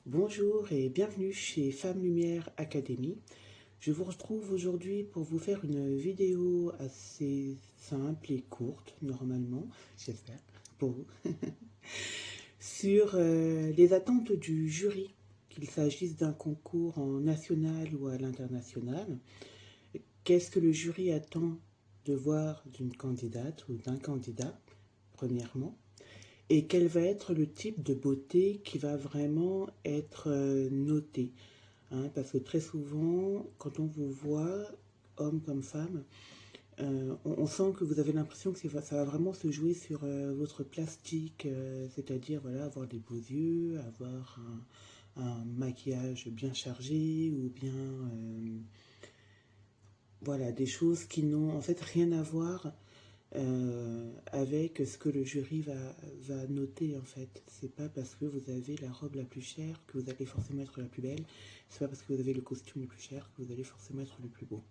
Bonjour et bienvenue chez Femmes Lumière Academy. Je vous retrouve aujourd'hui pour vous faire une vidéo assez simple et courte, normalement, j'espère, pour vous, sur les attentes du jury, qu'il s'agisse d'un concours en national ou à l'international. Qu'est-ce que le jury attend de voir d'une candidate ou d'un candidat, premièrement? Et quel va être le type de beauté qui va vraiment être noté, hein, parce que très souvent, quand on vous voit, homme comme femme, on sent que vous avez l'impression que ça va vraiment se jouer sur votre plastique, c'est-à-dire voilà, avoir des beaux yeux, avoir un maquillage bien chargé, ou bien voilà, des choses qui n'ont en fait rien à voir avec ce que le jury va noter en fait. C'est pas parce que vous avez la robe la plus chère que vous allez forcément être la plus belle. C'est pas parce que vous avez le costume le plus cher que vous allez forcément être le plus beau.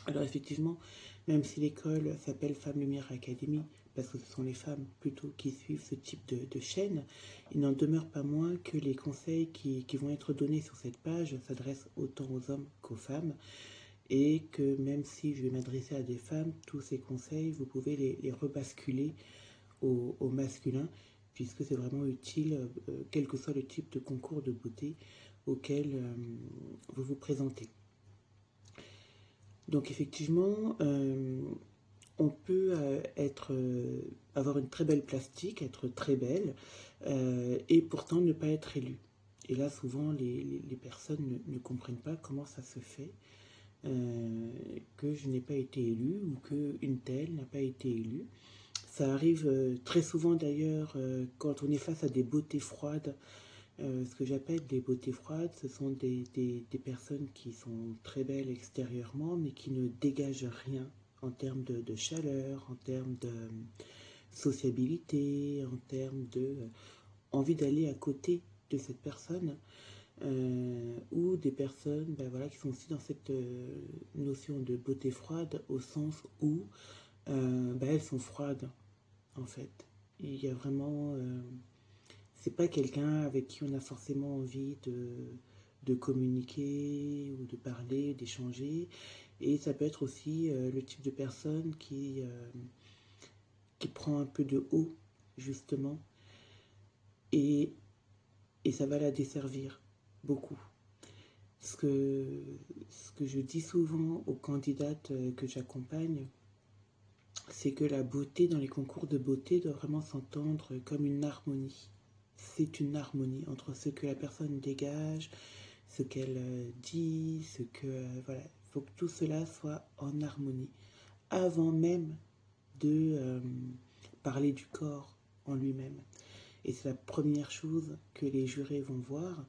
Alors effectivement, même si l'école s'appelle Femmes Lumière Academy, parce que ce sont les femmes plutôt qui suivent ce type de chaîne, il n'en demeure pas moins que les conseils qui vont être donnés sur cette page s'adressent autant aux hommes qu'aux femmes, et que même si je vais m'adresser à des femmes, tous ces conseils, vous pouvez les rebasculer au masculin, puisque c'est vraiment utile, quel que soit le type de concours de beauté auquel vous vous présentez. Donc effectivement, on peut avoir une très belle plastique, être très belle, et pourtant ne pas être élu. Et là, souvent, les personnes ne comprennent pas comment ça se fait que je n'ai pas été élue ou qu'une telle n'a pas été élue. Ça arrive très souvent d'ailleurs quand on est face à des beautés froides. Ce que j'appelle des beautés froides, ce sont des personnes qui sont très belles extérieurement, mais qui ne dégagent rien en termes de chaleur, en termes de sociabilité, en termes de envie d'aller à côté de cette personne, ou des personnes ben voilà, qui sont aussi dans cette notion de beauté froide, au sens où ben elles sont froides en fait. Il y a vraiment c'est pas quelqu'un avec qui on a forcément envie de communiquer ou de parler, d'échanger. Et ça peut être aussi le type de personne qui prend un peu de haut, justement, et, et ça va la desservir beaucoup. Ce que, ce que je dis souvent aux candidates que j'accompagne, c'est que la beauté dans les concours de beauté doit vraiment s'entendre comme une harmonie. C'est une harmonie entre ce que la personne dégage, ce qu'elle dit, ce que... voilà, il faut que tout cela soit en harmonie. Avant même de parler du corps en lui-même. Et c'est la première chose que les jurés vont voir,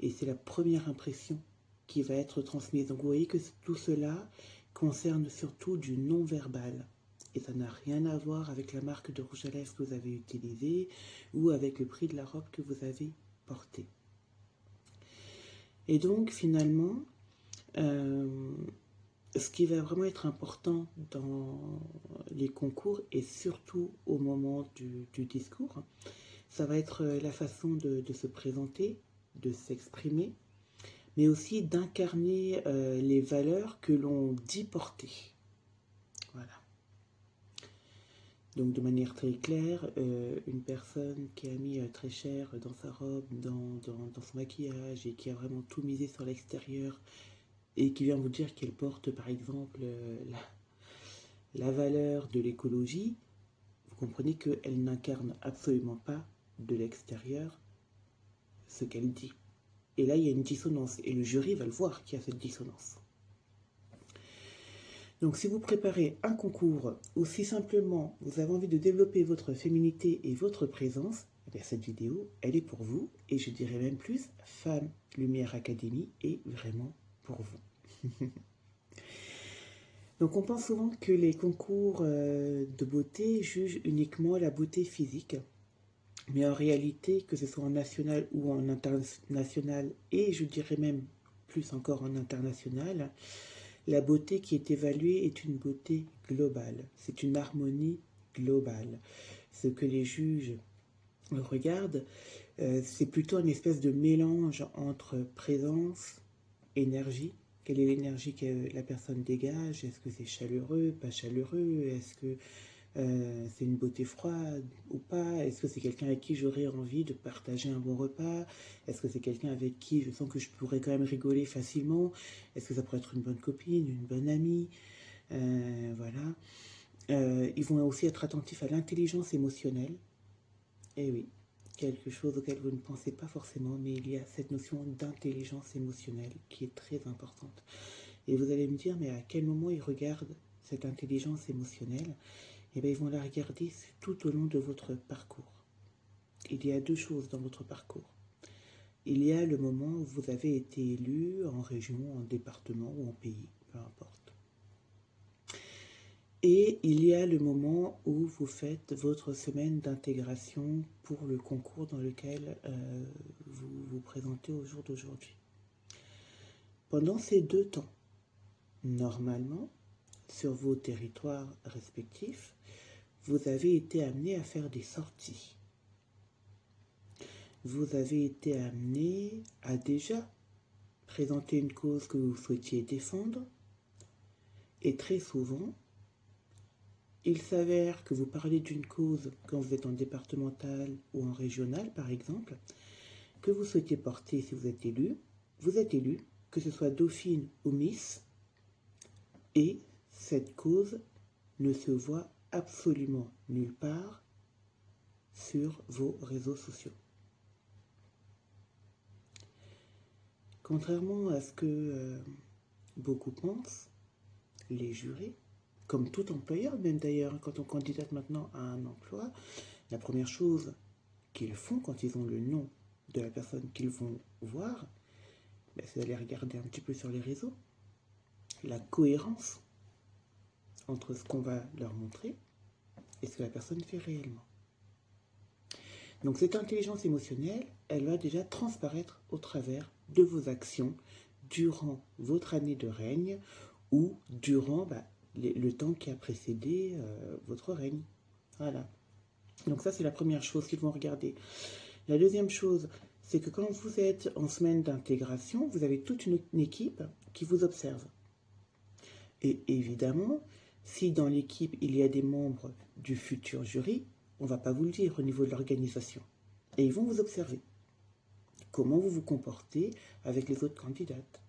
et c'est la première impression qui va être transmise. Donc vous voyez que tout cela concerne surtout du non-verbal. Et ça n'a rien à voir avec la marque de rouge à lèvres que vous avez utilisée ou avec le prix de la robe que vous avez portée. Et donc finalement, ce qui va vraiment être important dans les concours et surtout au moment du discours, ça va être la façon de se présenter, de s'exprimer, mais aussi d'incarner les valeurs que l'on dit porter. Voilà. Donc de manière très claire, une personne qui a mis très cher dans sa robe, dans son maquillage et qui a vraiment tout misé sur l'extérieur et qui vient vous dire qu'elle porte par exemple la valeur de l'écologie, vous comprenez qu'elle n'incarne absolument pas de l'extérieur ce qu'elle dit. Et là, il y a une dissonance et le jury va le voir qu'il y a cette dissonance. Donc si vous préparez un concours ou si simplement vous avez envie de développer votre féminité et votre présence, eh bien cette vidéo, elle est pour vous. Et je dirais même plus, Femme Lumière Academy est vraiment pour vous. Donc on pense souvent que les concours de beauté jugent uniquement la beauté physique. Mais en réalité, que ce soit en national ou en international, et je dirais même plus encore en international, la beauté qui est évaluée est une beauté globale. C'est une harmonie globale. Ce que les juges regarde, c'est plutôt une espèce de mélange entre présence, énergie. Quelle est l'énergie que la personne dégage? Est-ce que c'est chaleureux, pas chaleureux? Est-ce que c'est une beauté froide ou pas? Est-ce que c'est quelqu'un avec qui j'aurais envie de partager un bon repas? Est-ce que c'est quelqu'un avec qui je sens que je pourrais quand même rigoler facilement? Est-ce que ça pourrait être une bonne copine, une bonne amie? Voilà. Ils vont aussi être attentifs à l'intelligence émotionnelle. Eh oui, quelque chose auquel vous ne pensez pas forcément, mais il y a cette notion d'intelligence émotionnelle qui est très importante. Et vous allez me dire, mais à quel moment ils regardent cette intelligence émotionnelle? Eh bien, ils vont la regarder tout au long de votre parcours. Il y a deux choses dans votre parcours. Il y a le moment où vous avez été élu en région, en département ou en pays, peu importe. Et il y a le moment où vous faites votre semaine d'intégration pour le concours dans lequel vous vous présentez au jour d'aujourd'hui. Pendant ces deux temps, normalement, sur vos territoires respectifs, vous avez été amené à faire des sorties. Vous avez été amené à déjà présenter une cause que vous souhaitiez défendre. Et très souvent, il s'avère que vous parlez d'une cause quand vous êtes en départemental ou en régional, par exemple, que vous souhaitez porter si vous êtes élu. Vous êtes élu, que ce soit Dauphine ou Miss, et cette cause ne se voit absolument nulle part sur vos réseaux sociaux. Contrairement à ce que beaucoup pensent, les jurés, comme tout employeur, même d'ailleurs, quand on candidate maintenant à un emploi, la première chose qu'ils font quand ils ont le nom de la personne qu'ils vont voir, c'est d'aller regarder un petit peu sur les réseaux la cohérence entre ce qu'on va leur montrer et ce que la personne fait réellement. Donc cette intelligence émotionnelle, elle va déjà transparaître au travers de vos actions durant votre année de règne ou durant le temps qui a précédé votre règne. Voilà. Donc ça, c'est la première chose qu'ils vont regarder. La deuxième chose, c'est que quand vous êtes en semaine d'intégration, vous avez toute une équipe qui vous observe. Et évidemment, si dans l'équipe, il y a des membres du futur jury, on ne va pas vous le dire au niveau de l'organisation. Et ils vont vous observer. Comment vous vous comportez avec les autres candidates?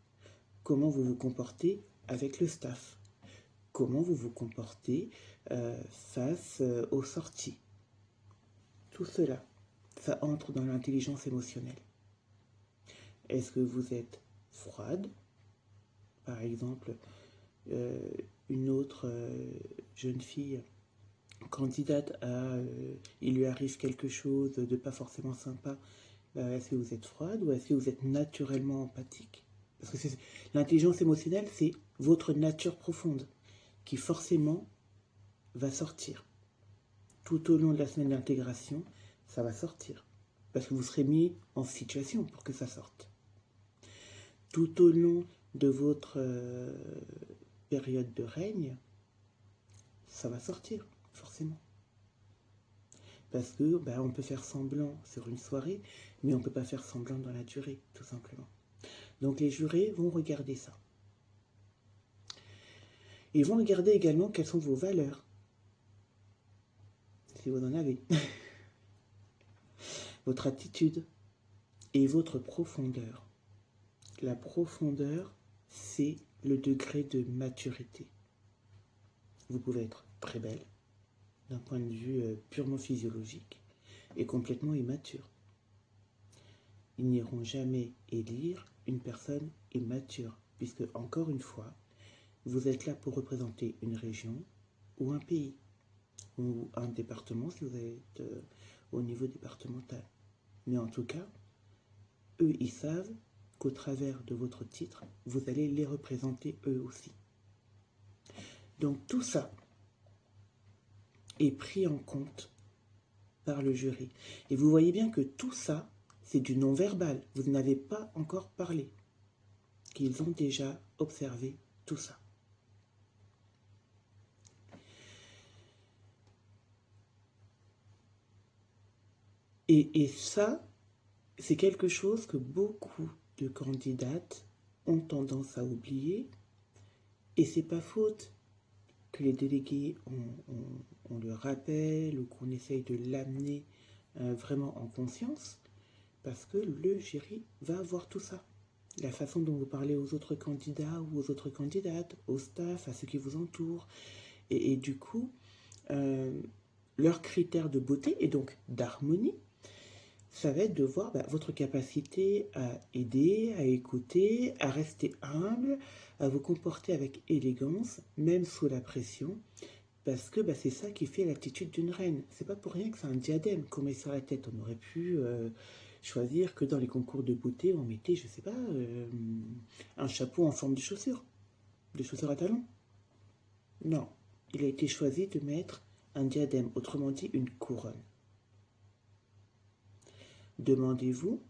Comment vous vous comportez avec le staff? Comment vous vous comportez face aux sorties? Tout cela, ça entre dans l'intelligence émotionnelle. Est-ce que vous êtes froide? Par exemple, une autre jeune fille candidate à il lui arrive quelque chose de pas forcément sympa, est-ce que vous êtes froide ou est-ce que vous êtes naturellement empathique? Parce que l'intelligence émotionnelle, c'est votre nature profonde qui forcément va sortir. Tout au long de la semaine d'intégration, ça va sortir. Parce que vous serez mis en situation pour que ça sorte. Tout au long de votre période de règne, ça va sortir, forcément. Parce que on peut faire semblant sur une soirée, mais on ne peut pas faire semblant dans la durée, tout simplement. Donc les jurés vont regarder ça. Ils vont regarder également quelles sont vos valeurs, si vous en avez. Votre attitude et votre profondeur. La profondeur, c'est le degré de maturité. Vous pouvez être très belle, d'un point de vue purement physiologique, et complètement immature. Ils n'iront jamais élire une personne immature, puisque, encore une fois, vous êtes là pour représenter une région ou un pays, ou un département si vous êtes au niveau départemental. Mais en tout cas, eux, ils savent qu'au travers de votre titre, vous allez les représenter eux aussi. Donc tout ça est pris en compte par le jury. Et vous voyez bien que tout ça, c'est du non-verbal. Vous n'avez pas encore parlé. Qu'ils ont déjà observé tout ça. Et ça, c'est quelque chose que beaucoup de candidates ont tendance à oublier. Et c'est pas faute que les délégués, on le rappelle ou qu'on essaye de l'amener vraiment en conscience, parce que le jury va voir tout ça. La façon dont vous parlez aux autres candidats ou aux autres candidates, au staff, à ceux qui vous entourent. Et du coup, leurs critères de beauté et donc d'harmonie, ça va être de voir votre capacité à aider, à écouter, à rester humble, à vous comporter avec élégance, même sous la pression, parce que c'est ça qui fait l'attitude d'une reine. C'est pas pour rien que c'est un diadème qu'on met sur la tête. On aurait pu choisir que dans les concours de beauté, on mettait, je sais pas, un chapeau en forme de chaussure à talons. Non, il a été choisi de mettre un diadème, autrement dit une couronne. Demandez-vous,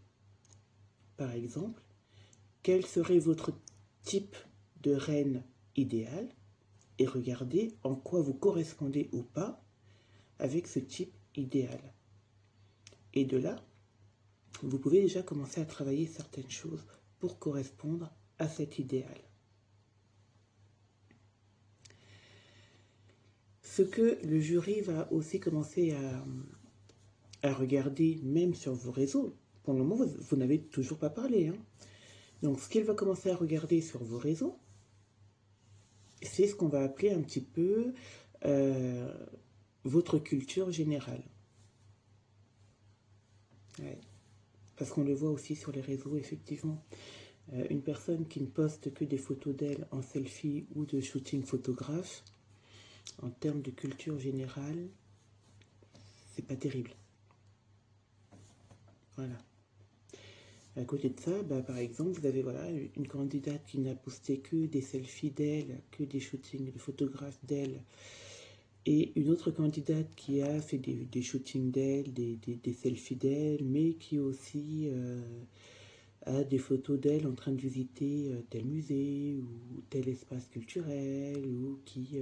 par exemple, quel serait votre type de reine idéal et regardez en quoi vous correspondez ou pas avec ce type idéal. Et de là, vous pouvez déjà commencer à travailler certaines choses pour correspondre à cet idéal. Ce que le jury va aussi commencer à regarder, même sur vos réseaux, pour le moment, vous n'avez toujours pas parlé. Hein. Donc, ce qu'il va commencer à regarder sur vos réseaux, c'est ce qu'on va appeler un petit peu votre culture générale. Ouais. Parce qu'on le voit aussi sur les réseaux, effectivement. Une personne qui ne poste que des photos d'elle en selfie ou de shooting photographe, en termes de culture générale, c'est pas terrible. Voilà. À côté de ça, par exemple, vous avez une candidate qui n'a posté que des selfies d'elle, que des shootings de photographes d'elle, et une autre candidate qui a fait des shootings d'elle, des selfies d'elle, mais qui aussi a des photos d'elle en train de visiter tel musée ou tel espace culturel, ou qui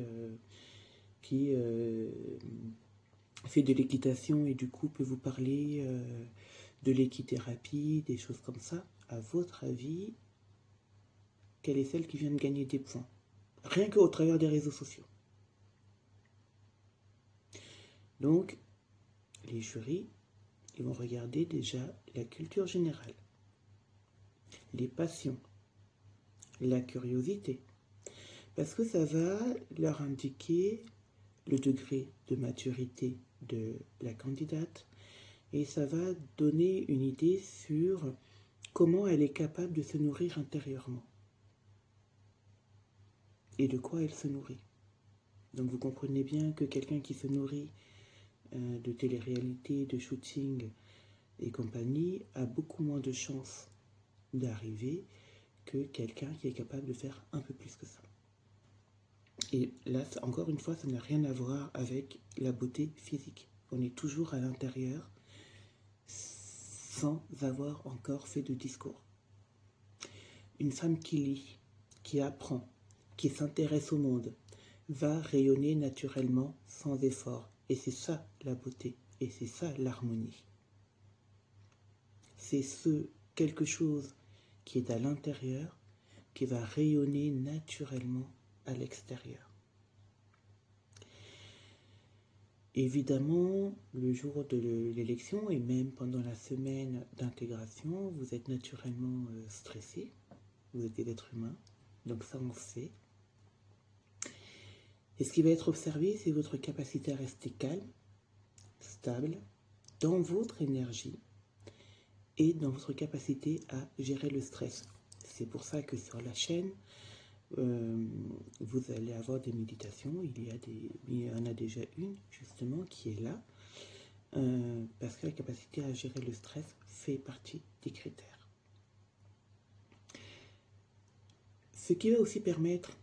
fait de l'équitation et du coup peut vous parler de l'équithérapie, des choses comme ça. À votre avis, quelle est celle qui vient de gagner des points? Rien qu'au travers des réseaux sociaux. Donc, les jurys, ils vont regarder déjà la culture générale, les passions, la curiosité, parce que ça va leur indiquer le degré de maturité de la candidate et ça va donner une idée sur comment elle est capable de se nourrir intérieurement et de quoi elle se nourrit. Donc vous comprenez bien que quelqu'un qui se nourrit de télé-réalité, de shooting et compagnie a beaucoup moins de chances d'arriver que quelqu'un qui est capable de faire un peu plus que ça. Et là, encore une fois, ça n'a rien à voir avec la beauté physique. On est toujours à l'intérieur sans avoir encore fait de discours. Une femme qui lit, qui apprend, qui s'intéresse au monde, va rayonner naturellement sans effort. Et c'est ça la beauté, et c'est ça l'harmonie. C'est quelque chose qui est à l'intérieur qui va rayonner naturellement à l'extérieur. Évidemment, le jour de l'élection et même pendant la semaine d'intégration, vous êtes naturellement stressé, vous êtes des êtres humains, donc ça on sait. Et ce qui va être observé, c'est votre capacité à rester calme, stable, dans votre énergie et dans votre capacité à gérer le stress. C'est pour ça que sur la chaîne, vous allez avoir des méditations. Il y en a déjà une justement qui est là, parce que la capacité à gérer le stress fait partie des critères. Ce qui va aussi permettre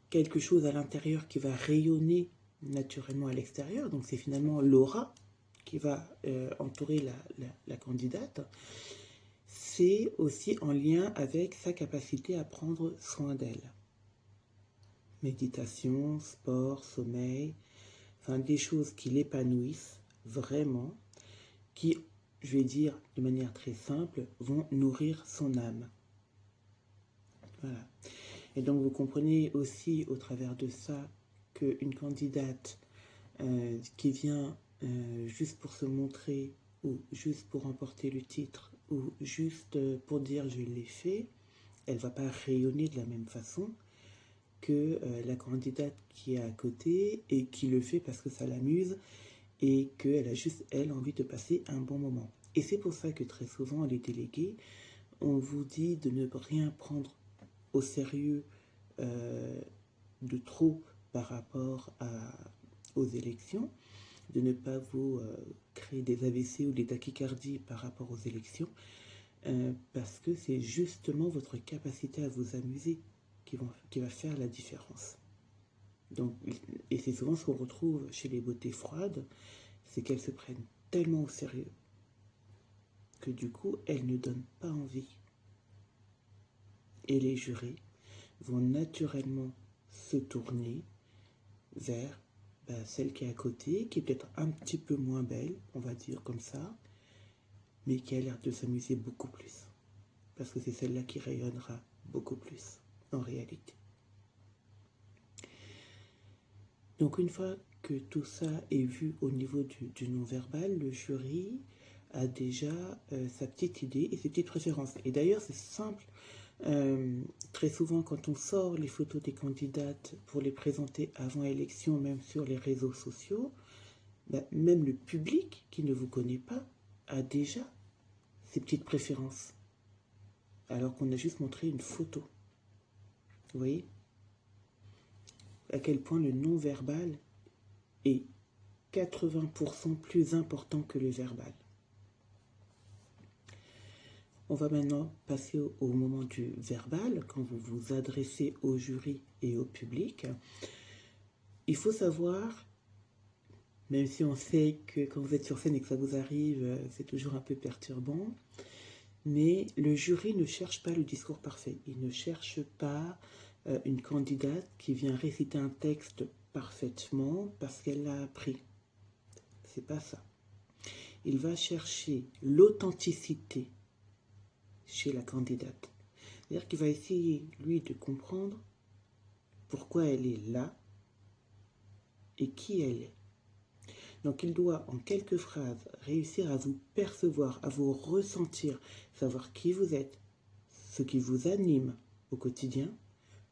quelque chose à l'intérieur qui va rayonner naturellement à l'extérieur, donc c'est finalement l'aura qui va entourer la candidate, c'est aussi en lien avec sa capacité à prendre soin d'elle. Méditation, sport, sommeil, enfin des choses qui l'épanouissent vraiment, qui, je vais dire de manière très simple, vont nourrir son âme. Voilà. Et donc vous comprenez aussi au travers de ça qu'une candidate qui vient juste pour se montrer, ou juste pour remporter le titre, ou juste pour dire je l'ai fait, elle ne va pas rayonner de la même façon que la candidate qui est à côté et qui le fait parce que ça l'amuse et qu'elle a juste, elle, envie de passer un bon moment. Et c'est pour ça que très souvent, les délégués, on vous dit de ne rien prendre au sérieux de trop par rapport aux élections, de ne pas vous créer des AVC ou des tachycardies par rapport aux élections, parce que c'est justement votre capacité à vous amuser qui va faire la différence. Donc, et c'est souvent ce qu'on retrouve chez les beautés froides, c'est qu'elles se prennent tellement au sérieux que du coup, elles ne donnent pas envie. Et les jurés vont naturellement se tourner vers celle qui est à côté, qui est peut-être un petit peu moins belle, on va dire comme ça, mais qui a l'air de s'amuser beaucoup plus. Parce que c'est celle-là qui rayonnera beaucoup plus, en réalité. Donc une fois que tout ça est vu au niveau du non-verbal, le jury a déjà sa petite idée et ses petites préférences. Et d'ailleurs, c'est simple. Très souvent, quand on sort les photos des candidates pour les présenter avant élection, même sur les réseaux sociaux, même le public qui ne vous connaît pas a déjà ses petites préférences. Alors qu'on a juste montré une photo. Vous voyez à quel point le non-verbal est 80% plus important que le verbal. On va maintenant passer au moment du verbal, quand vous vous adressez au jury et au public. Il faut savoir, même si on sait que quand vous êtes sur scène et que ça vous arrive, c'est toujours un peu perturbant, mais le jury ne cherche pas le discours parfait. Il ne cherche pas une candidate qui vient réciter un texte parfaitement parce qu'elle l'a appris. C'est pas ça. Il va chercher l'authenticité chez la candidate. C'est-à-dire qu'il va essayer, lui, de comprendre pourquoi elle est là et qui elle est. Donc il doit, en quelques phrases, réussir à vous percevoir, à vous ressentir, savoir qui vous êtes, ce qui vous anime au quotidien,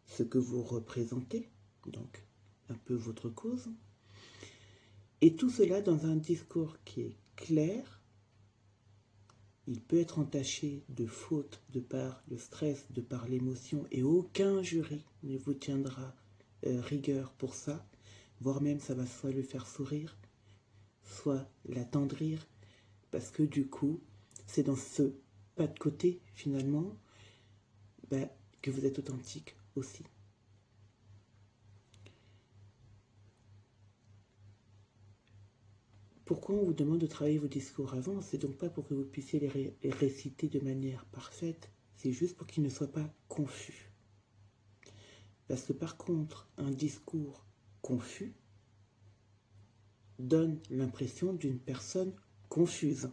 ce que vous représentez, donc un peu votre cause, et tout cela dans un discours qui est clair. Il peut être entaché de fautes de par le stress, de par l'émotion, et aucun jury ne vous tiendra rigueur pour ça, voire même ça va soit le faire sourire, soit l'attendrir, parce que du coup, c'est dans ce pas de côté, finalement, que vous êtes authentique aussi. Pourquoi on vous demande de travailler vos discours avant? C'est donc pas pour que vous puissiez les réciter de manière parfaite, c'est juste pour qu'ils ne soient pas confus. Parce que par contre, un discours confus donne l'impression d'une personne confuse.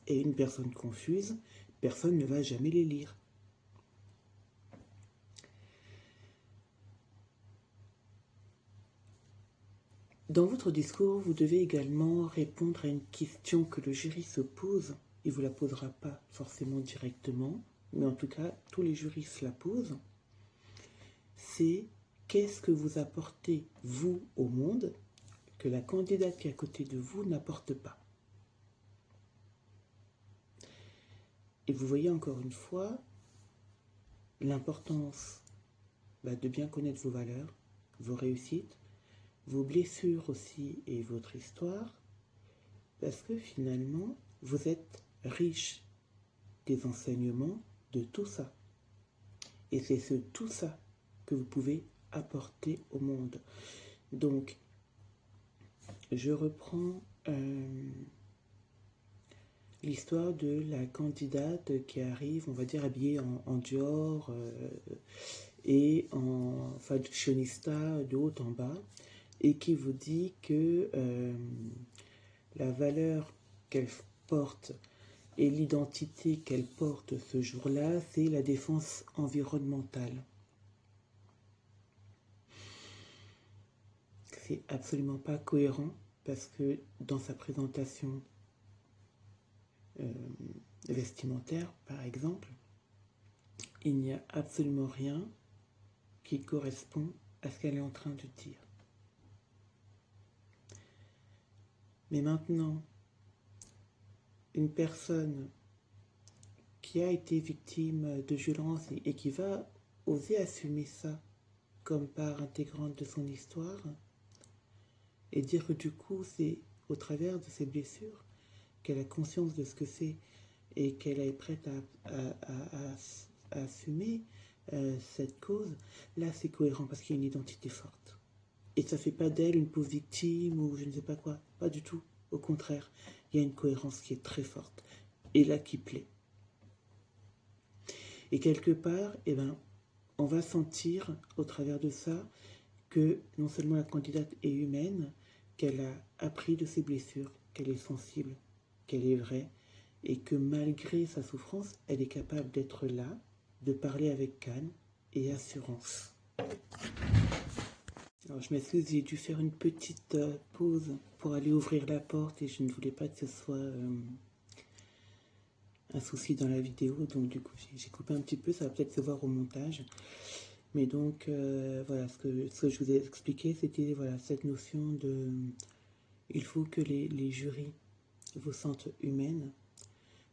Et une personne confuse, personne ne va jamais les lire. Dans votre discours, vous devez également répondre à une question que le jury se pose. Il ne vous la posera pas forcément directement, mais en tout cas, tous les jurys se la posent. C'est qu'est-ce que vous apportez, vous, au monde, que la candidate qui est à côté de vous n'apporte pas. Et vous voyez encore une fois l'importance de bien connaître vos valeurs, vos réussites, vos blessures aussi et votre histoire, parce que finalement, vous êtes riche des enseignements de tout ça. Et c'est tout ça que vous pouvez apporter au monde. Donc, je reprends l'histoire de la candidate qui arrive, on va dire, habillée en Dior et en fashionista de haut en bas, et qui vous dit que la valeur qu'elle porte et l'identité qu'elle porte ce jour-là, c'est la défense environnementale. C'est absolument pas cohérent parce que dans sa présentation vestimentaire, par exemple, il n'y a absolument rien qui correspond à ce qu'elle est en train de dire. Mais maintenant, une personne qui a été victime de violence et qui va oser assumer ça comme part intégrante de son histoire et dire que du coup c'est au travers de ses blessures qu'elle a conscience de ce que c'est et qu'elle est prête à assumer cette cause, là c'est cohérent parce qu'il y a une identité forte. Et ça fait pas d'elle une pauvre victime ou je ne sais pas quoi, pas du tout. Au contraire, il y a une cohérence qui est très forte et là qui plaît. Et quelque part, eh ben, on va sentir au travers de ça que non seulement la candidate est humaine, qu'elle a appris de ses blessures, qu'elle est sensible, qu'elle est vraie, et que malgré sa souffrance, elle est capable d'être là, de parler avec calme et assurance. Alors je m'excuse, j'ai dû faire une petite pause pour aller ouvrir la porte et je ne voulais pas que ce soit un souci dans la vidéo, donc du coup j'ai coupé un petit peu, ça va peut-être se voir au montage. Mais donc voilà, ce que je vous ai expliqué, c'était voilà, cette notion de... Il faut que les jurys vous sentent humaines,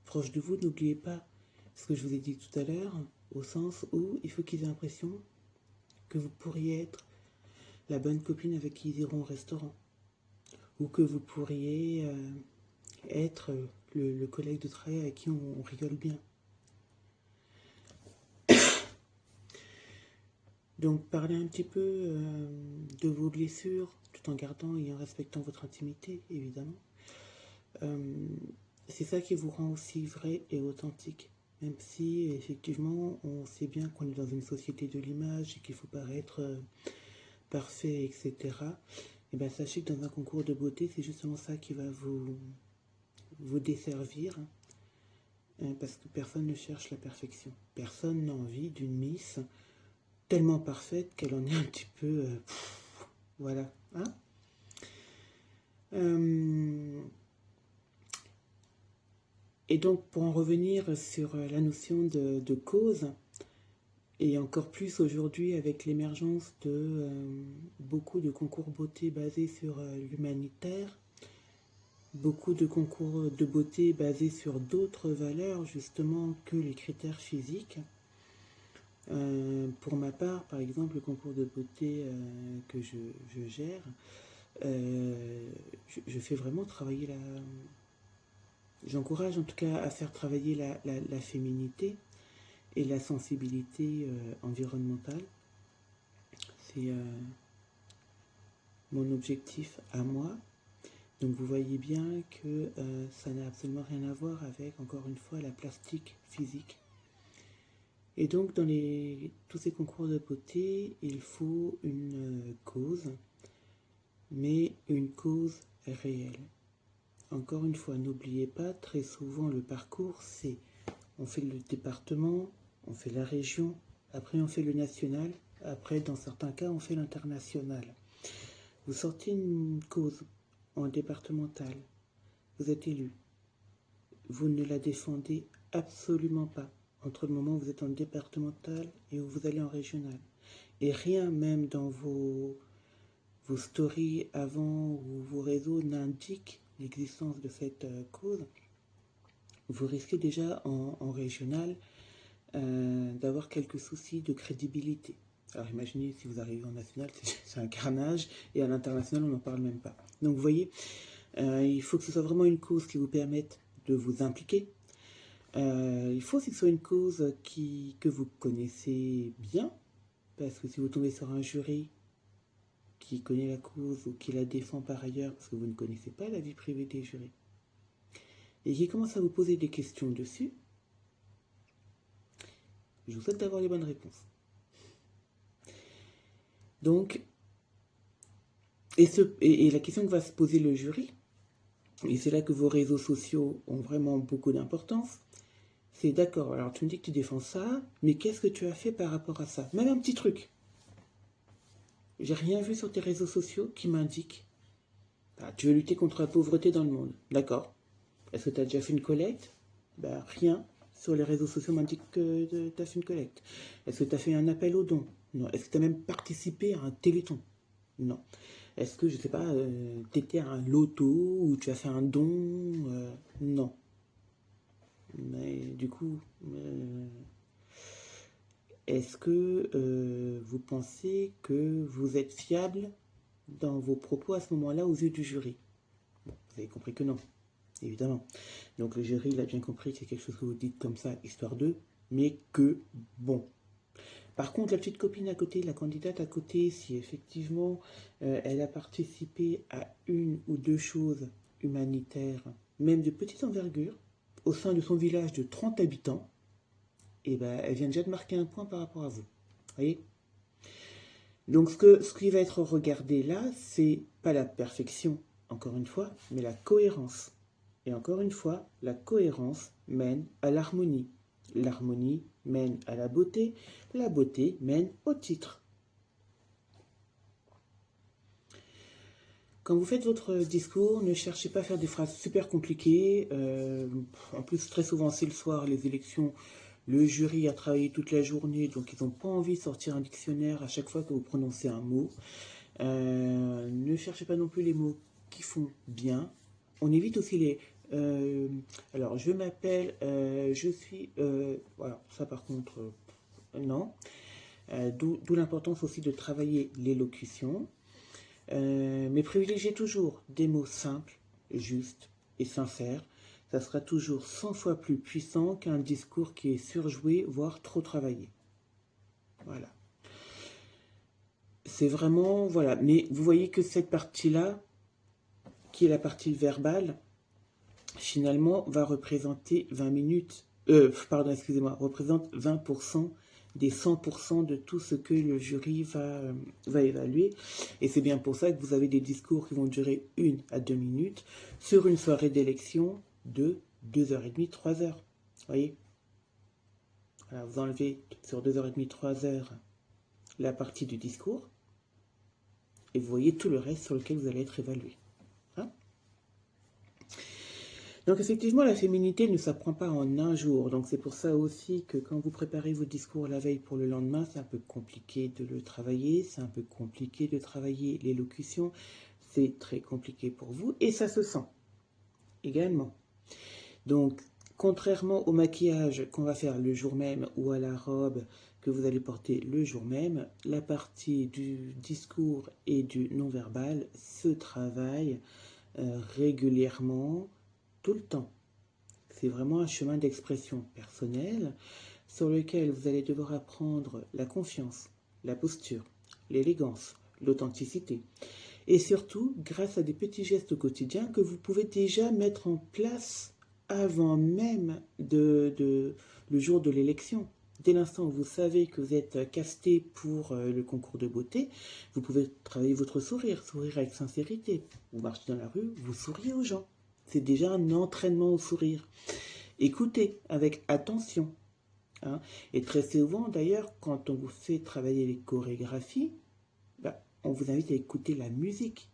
proches de vous. N'oubliez pas ce que je vous ai dit tout à l'heure, au sens où il faut qu'ils aient l'impression que vous pourriez être la bonne copine avec qui ils iront au restaurant, ou que vous pourriez être le collègue de travail avec qui on rigole bien. Donc parlez un petit peu de vos blessures, tout en gardant et en respectant votre intimité, évidemment. C'est ça qui vous rend aussi vrai et authentique. Même si, effectivement, on sait bien qu'on est dans une société de l'image et qu'il faut paraître parfait, etc. Et bien, sachez que dans un concours de beauté, c'est justement ça qui va vous desservir. Parce que personne ne cherche la perfection. Personne n'a envie d'une Miss tellement parfaite qu'elle en est un petit peu... voilà. Hein et donc, pour en revenir sur la notion de cause, et encore plus aujourd'hui avec l'émergence de beaucoup de concours beauté basés sur l'humanitaire, beaucoup de concours de beauté basés sur d'autres valeurs justement que les critères physiques. Pour ma part, par exemple, le concours de beauté que je gère, je fais vraiment travailler la... J'encourage en tout cas à faire travailler la féminité et la sensibilité environnementale. C'est mon objectif à moi. Donc vous voyez bien que ça n'a absolument rien à voir avec, encore une fois, la plastique physique. Et donc dans tous ces concours de beauté, il faut une cause, mais une cause réelle. Encore une fois, n'oubliez pas, très souvent le parcours, c'est on fait le département, on fait la région, après on fait le national, après dans certains cas on fait l'international. Vous sortez une cause en départemental, vous êtes élu, vous ne la défendez absolument pas entre le moment où vous êtes en départemental et où vous allez en régional. Et rien même dans vos stories avant ou vos réseaux n'indique l'existence de cette cause. Vous risquez déjà en régional d'avoir quelques soucis de crédibilité. Alors imaginez si vous arrivez en national, c'est un carnage, et à l'international on n'en parle même pas. Donc vous voyez, il faut que ce soit vraiment une cause qui vous permette de vous impliquer. Il faut aussi que ce soit une cause que vous connaissez bien, parce que si vous tombez sur un jury qui connaît la cause ou qui la défend par ailleurs, parce que vous ne connaissez pas la vie privée des jurys, et qui commence à vous poser des questions dessus, je vous souhaite d'avoir les bonnes réponses. Donc, et la question que va se poser le jury, et c'est là que vos réseaux sociaux ont vraiment beaucoup d'importance, c'est d'accord, alors tu me dis que tu défends ça, mais qu'est-ce que tu as fait par rapport à ça? Même un petit truc. J'ai rien vu sur tes réseaux sociaux qui m'indique. Ah, tu veux lutter contre la pauvreté dans le monde. D'accord. Est-ce que tu as déjà fait une collecte? Ben, rien sur les réseaux sociaux m'indique que tu as fait une collecte. Est-ce que tu as fait un appel aux dons? Non. Est-ce que tu as même participé à un téléthon? Non. Est-ce que, je sais pas, tu étais à un loto ou tu as fait un don? Non. Mais du coup, est-ce que vous pensez que vous êtes fiable dans vos propos à ce moment-là aux yeux du jury? Bon, vous avez compris que non, évidemment. Donc le jury, il a bien compris que c'est quelque chose que vous dites comme ça, histoire d'eux, mais que bon. Par contre, la petite copine à côté, la candidate à côté, si effectivement elle a participé à une ou deux choses humanitaires, même de petite envergure, au sein de son village de 30 habitants, et ben, elle vient déjà de marquer un point par rapport à vous. Voyez? Donc ce qui va être regardé là, c'est pas la perfection, encore une fois, mais la cohérence. Et encore une fois, la cohérence mène à l'harmonie. L'harmonie mène à la beauté mène au titre. Quand vous faites votre discours, ne cherchez pas à faire des phrases super compliquées. En plus, très souvent, c'est le soir, les élections. Le jury a travaillé toute la journée, donc ils n'ont pas envie de sortir un dictionnaire à chaque fois que vous prononcez un mot. Ne cherchez pas non plus les mots qui font bien. On évite aussi les... alors, je m'appelle, je suis... voilà, ça par contre, non. D'où l'importance aussi de travailler l'élocution. Mais privilégiez toujours des mots simples, justes et sincères. Ça sera toujours 100 fois plus puissant qu'un discours qui est surjoué, voire trop travaillé. Voilà. C'est vraiment... Voilà. Mais vous voyez que cette partie-là, qui est la partie verbale, finalement, va représenter 20 minutes... pardon, excusez-moi, représente 20% des 100% de tout ce que le jury va évaluer. Et c'est bien pour ça que vous avez des discours qui vont durer 1 à 2 minutes sur une soirée d'élection de 2h30, 3h. Vous voyez? Alors, vous enlevez sur 2h30, 3h la partie du discours et vous voyez tout le reste sur lequel vous allez être évalué. Hein? Donc effectivement, la féminité ne s'apprend pas en un jour. Donc c'est pour ça aussi que quand vous préparez vos discours la veille pour le lendemain, c'est un peu compliqué de le travailler, c'est un peu compliqué de travailler l'élocution, c'est très compliqué pour vous et ça se sent également. Donc contrairement au maquillage qu'on va faire le jour même ou à la robe que vous allez porter le jour même, la partie du discours et du non-verbal se travaille régulièrement, tout le temps. C'est vraiment un chemin d'expression personnelle sur lequel vous allez devoir apprendre la confiance, la posture, l'élégance, l'authenticité. Et surtout, grâce à des petits gestes quotidiens que vous pouvez déjà mettre en place avant même le jour de l'élection. Dès l'instant où vous savez que vous êtes casté pour le concours de beauté, vous pouvez travailler votre sourire, sourire avec sincérité. Vous marchez dans la rue, vous souriez aux gens. C'est déjà un entraînement au sourire. Écoutez avec attention. Hein. Et très souvent, d'ailleurs, quand on vous fait travailler les chorégraphies, bah, on vous invite à écouter la musique.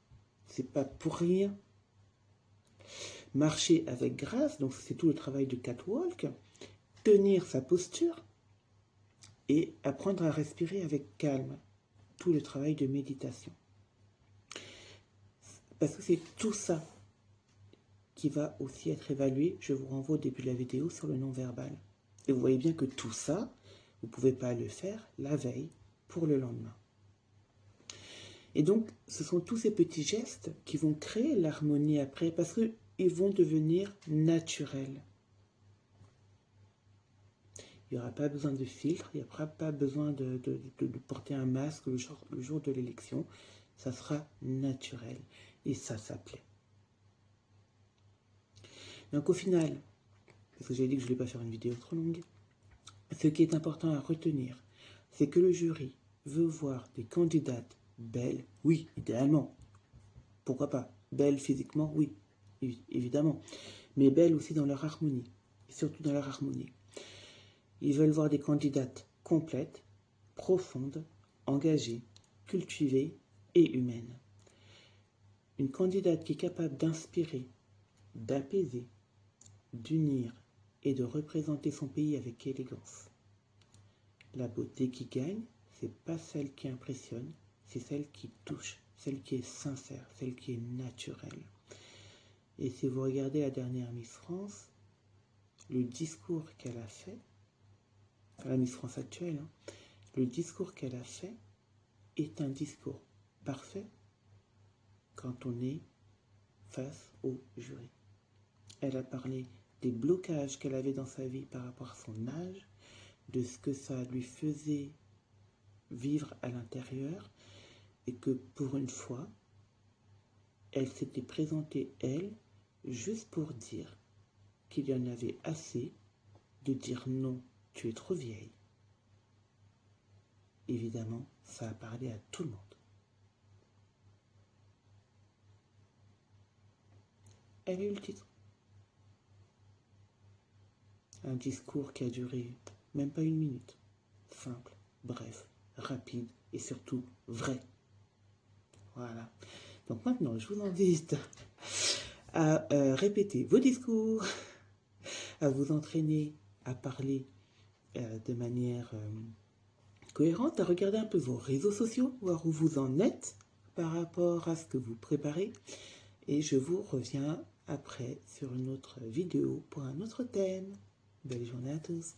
C'est pas pour rien. Marcher avec grâce, donc c'est tout le travail de catwalk. Tenir sa posture et apprendre à respirer avec calme. Tout le travail de méditation. Parce que c'est tout ça qui va aussi être évalué. Je vous renvoie au début de la vidéo sur le non-verbal. Et vous voyez bien que tout ça, vous ne pouvez pas le faire la veille pour le lendemain. Et donc, ce sont tous ces petits gestes qui vont créer l'harmonie après, parce qu'ils vont devenir naturels. Il n'y aura pas besoin de filtre, il n'y aura pas besoin de porter un masque le jour de l'élection. Ça sera naturel. Et ça plaît. Donc au final, parce que j'ai dit que je ne voulais pas faire une vidéo trop longue, ce qui est important à retenir, c'est que le jury veut voir des candidates belles, oui, idéalement. Pourquoi pas? Belles physiquement, oui. évidemment, mais belles aussi dans leur harmonie, et surtout dans leur harmonie. Ils veulent voir des candidates complètes, profondes, engagées, cultivées et humaines. Une candidate qui est capable d'inspirer, d'apaiser, d'unir et de représenter son pays avec élégance. La beauté qui gagne, c'est pas celle qui impressionne, c'est celle qui touche, celle qui est sincère, celle qui est naturelle. Et si vous regardez la dernière Miss France, le discours qu'elle a fait, la Miss France actuelle, le discours qu'elle a fait est un discours parfait quand on est face au jury. Elle a parlé des blocages qu'elle avait dans sa vie par rapport à son âge, de ce que ça lui faisait vivre à l'intérieur, et que pour une fois, elle s'était présentée, elle, juste pour dire qu'il y en avait assez de dire non, tu es trop vieille. Évidemment, ça a parlé à tout le monde. Elle a eu le titre. Un discours qui a duré même pas 1 minute. Simple, bref, rapide et surtout vrai. Voilà. Donc maintenant, je vous invite à répéter vos discours, à vous entraîner à parler de manière cohérente, à regarder un peu vos réseaux sociaux, voir où vous en êtes par rapport à ce que vous préparez. Et je vous reviens après sur une autre vidéo pour un autre thème. Belle journée à tous.